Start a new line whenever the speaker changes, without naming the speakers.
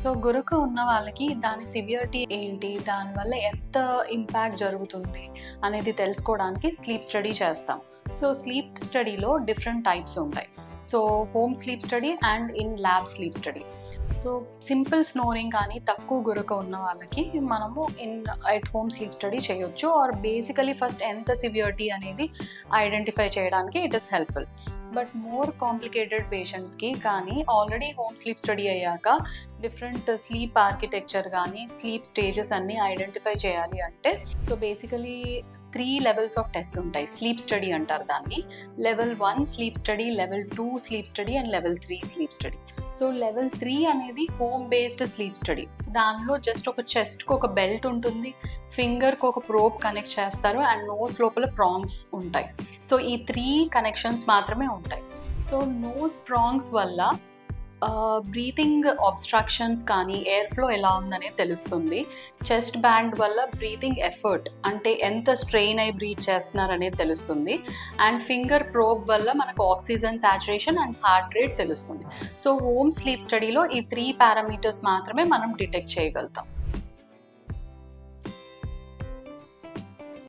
So గురక ఉన్న వాళ్ళకి దాని సివియరిటీ ఏంటి, దానివల్ల ఎంత ఇంపాక్ట్ జరుగుతుంది అనేది తెలుసుకోవడానికి స్లీప్ స్టడీ చేస్తాం. సో స్లీప్ స్టడీలో డిఫరెంట్ టైప్స్ ఉంటాయి. So home sleep study and in lab sleep study. So simple snoring కానీ తక్కువ గురక ఉన్న వాళ్ళకి మనము ఎట్ హోమ్ స్లీప్ స్టడీ చేయొచ్చు. ఆర్ బేసికలీ ఫస్ట్ ఎంత సివియరిటీ అనేది ఐడెంటిఫై చేయడానికి it is helpful. But more complicated పేషెంట్స్కి కానీ ఆల్రెడీ హోమ్ స్లీప్ స్టడీ అయ్యాక డిఫరెంట్ స్లీప్ ఆర్కిటెక్చర్ కానీ స్లీప్ స్టేజెస్ అన్నీ ఐడెంటిఫై చేయాలి అంటే so basically 3 levels of test ఉంటాయి. స్లీప్ స్టడీ అంటారు దాన్ని. Level 1 sleep study, level 2 sleep study and level 3 sleep study. So level 3 అనేది హోమ్ బేస్డ్ స్లీప్ స్టడీ. దానిలో జస్ట్ ఒక చెస్ట్కి ఒక బెల్ట్ ఉంటుంది, ఫింగర్కి ఒక ప్రోబ్ కనెక్ట్ చేస్తారు అండ్ నోస్ లోపల ప్రాంగ్స్ ఉంటాయి. సో ఈ 3 కనెక్షన్స్ మాత్రమే ఉంటాయి. సో నోస్ ప్రాంగ్స్ వల్ల బ్రీతింగ్ అబ్స్ట్రక్షన్స్ కానీ ఎయిర్ ఫ్లో ఎలా ఉందనేది తెలుస్తుంది. చెస్ట్ బ్యాండ్ వల్ల బ్రీతింగ్ ఎఫర్ట్ అంటే ఎంత స్ట్రెయిన్ అయి బ్రీత్ చేస్తున్నారు అనేది తెలుస్తుంది. అండ్ ఫింగర్ ప్రోబ్ వల్ల మనకు oxygen saturation and heart rate తెలుస్తుంది. సో హోమ్ స్లీప్ స్టడీలో ఈ 3 పారామీటర్స్ మాత్రమే మనం డిటెక్ట్ చేయగలుగుతాం.